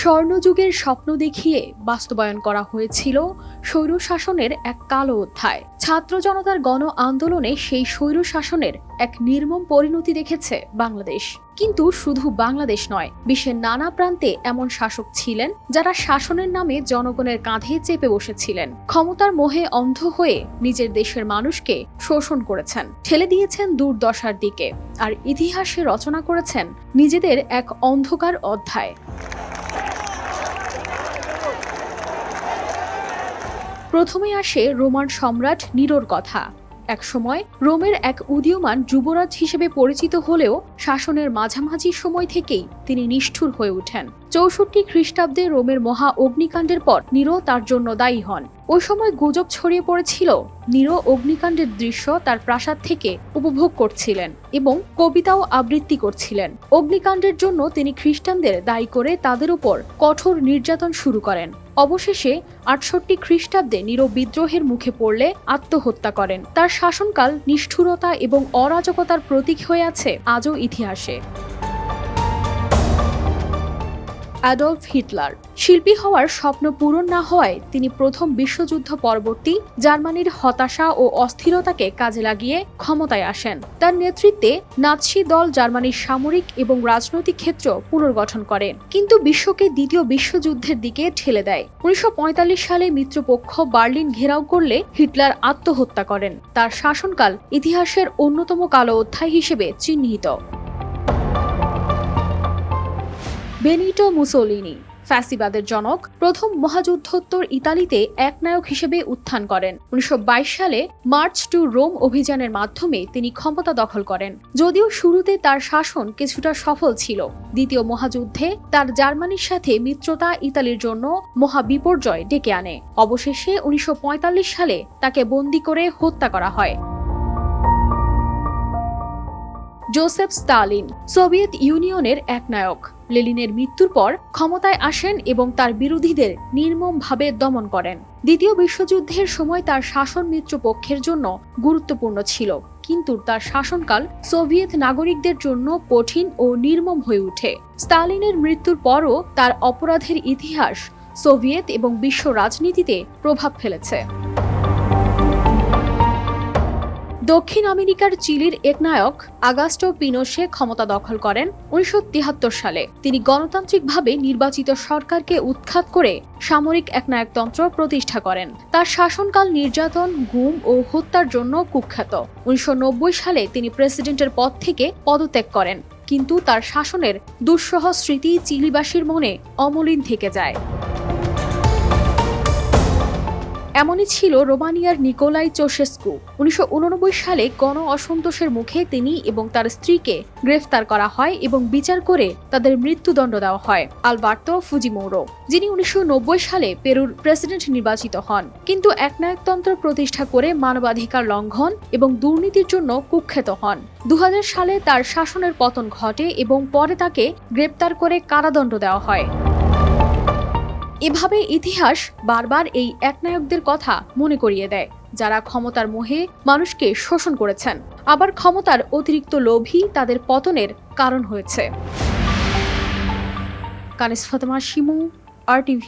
স্বর্ণযুগের স্বপ্ন দেখিয়ে বাস্তবায়ন করা হয়েছিল স্বৈরশাসনের এক কালো অধ্যায়। ছাত্র জনতার গণ আন্দোলনে সেই স্বৈরশাসনের এক নির্মম পরিণতি দেখেছে বাংলাদেশ। কিন্তু শুধু বাংলাদেশ নয়, বিশ্বের নানা প্রান্তে এমন শাসক ছিলেন যারা শাসনের নামে জনগণের কাঁধে চেপে বসেছিলেন, ক্ষমতার মোহে অন্ধ হয়ে নিজের দেশের মানুষকে শোষণ করেছেন, ঠেলে দিয়েছেন দুর্দশার দিকে, আর ইতিহাসে রচনা করেছেন নিজেদের এক অন্ধকার অধ্যায়। প্রথমে আসে রোমান সম্রাট নিরোর কথা। একসময় রোমের এক উদীয়মান যুবরাজ হিসেবে পরিচিত হলেও শাসনের মাঝামাঝি সময় থেকেই তিনি নিষ্ঠুর হয়ে ওঠেন। ৬৪ খ্রিস্টাব্দে রোমের মহা অগ্নিকাণ্ডের পর নিরো তার জন্য দায়ী হন। ওই সময় গুজব ছড়িয়ে পড়েছিল নিরো অগ্নিকাণ্ডের দৃশ্য তার প্রাসাদ থেকে উপভোগ করছিলেন এবং কবিতাও আবৃত্তি করছিলেন। অগ্নিকাণ্ডের জন্য তিনি খ্রিস্টানদের দায়ী করে তাদের উপর কঠোর নির্যাতন শুরু করেন। অবশেষে ৬৮ খ্রিস্টাব্দে নিরো বিদ্রোহের মুখে পড়লে আত্মহত্যা করেন। তার শাসনকাল নিষ্ঠুরতা এবং অরাজকতার প্রতীক হয়ে আছে আজও ইতিহাসে। অ্যাডলফ হিটলার শিল্পী হওয়ার স্বপ্ন পূরণ না হওয়ায় তিনি প্রথম বিশ্বযুদ্ধ পরবর্তী জার্মানির হতাশা ও অস্থিরতাকে কাজে লাগিয়ে ক্ষমতায় আসেন। তার নেতৃত্বে নাৎসি দল জার্মানির সামরিক এবং রাজনৈতিক ক্ষেত্র পুনর্গঠন করে, কিন্তু বিশ্বকে দ্বিতীয় বিশ্বযুদ্ধের দিকে ঠেলে দেয়। ১৯৪৫ সালে মিত্রপক্ষ বার্লিন ঘেরাও করলে হিটলার আত্মহত্যা করেন। তার শাসনকাল ইতিহাসের অন্যতম কালো অধ্যায় হিসেবে চিহ্নিত। বেনিটো মুসোলিনি ফ্যাসিবাদের জনক, প্রথম মহাযুদ্ধোত্তর ইতালিতে একনায়ক হিসেবে উত্থান করেন। ১৯২২ সালে মার্চ টু রোম অভিযানের মাধ্যমে তিনি ক্ষমতা দখল করেন। যদিও শুরুতে তার শাসন কিছুটা সফল ছিল, দ্বিতীয় মহাযুদ্ধে তার জার্মানির সাথে মিত্রতা ইতালির জন্য মহা বিপর্যয় ডেকে আনে। অবশেষে ১৯৪৫ সালে তাকে বন্দী করে হত্যা করা হয়। জোসেফ স্টালিন সোভিয়েত ইউনিয়নের একনায়ক, লেনিনের মৃত্যুর পর ক্ষমতায় আসেন এবং তার বিরোধীদের নির্মমভাবে দমন করেন। দ্বিতীয় বিশ্বযুদ্ধের সময় তার শাসন মিত্রপক্ষের জন্য গুরুত্বপূর্ণ ছিল, কিন্তু তার শাসনকাল সোভিয়েত নাগরিকদের জন্য কঠিন ও নির্মম হয়ে ওঠে। স্টালিনের মৃত্যুর পরও তার অপরাধের ইতিহাস সোভিয়েত এবং বিশ্ব রাজনীতিতে প্রভাব ফেলেছে। দক্ষিণ আমেরিকার চিলির একনায়ক আগাস্টো পিনোশে ক্ষমতা দখল করেন ১৯৭৩ সালে। তিনি গণতান্ত্রিকভাবে নির্বাচিত সরকারকে উৎখাত করে সামরিক একনায়কতন্ত্র প্রতিষ্ঠা করেন। তার শাসনকাল নির্যাতন, গুম ও হত্যার জন্য কুখ্যাত। ১৯৯০ সালে তিনি প্রেসিডেন্টের পদ থেকে পদত্যাগ করেন, কিন্তু তার শাসনের দুঃসহ স্মৃতি চিলিবাসীর মনে অমলিন থেকে যায়। এমনই ছিল রোমানিয়ার নিকোলাই চৌশেস্কু। ১৯৮৯ সালে গণ অসন্তোষের মুখে তিনি এবং তার স্ত্রীকে গ্রেফতার করা হয় এবং বিচার করে তাদের মৃত্যুদণ্ড দেওয়া হয়। আলবার্তো ফুজিমোরো, যিনি ১৯৯০ সালে পেরুর প্রেসিডেন্ট নির্বাচিত হন, কিন্তু একনায়কতন্ত্র প্রতিষ্ঠা করে মানবাধিকার লঙ্ঘন এবং দুর্নীতির জন্য কুখ্যাত হন। ২০০০ সালে তার শাসনের পতন ঘটে এবং পরে তাকে গ্রেপ্তার করে কারাদণ্ড দেওয়া হয়। এভাবে ইতিহাস বারবার এই একনায়কদের কথা মনে করিয়ে দেয়, যারা ক্ষমতার মোহে মানুষকে শোষণ করেছেন, আবার ক্ষমতার অতিরিক্ত লোভই তাদের পতনের কারণ হয়েছে। কানিস ফাতেমা শিমু, RTV।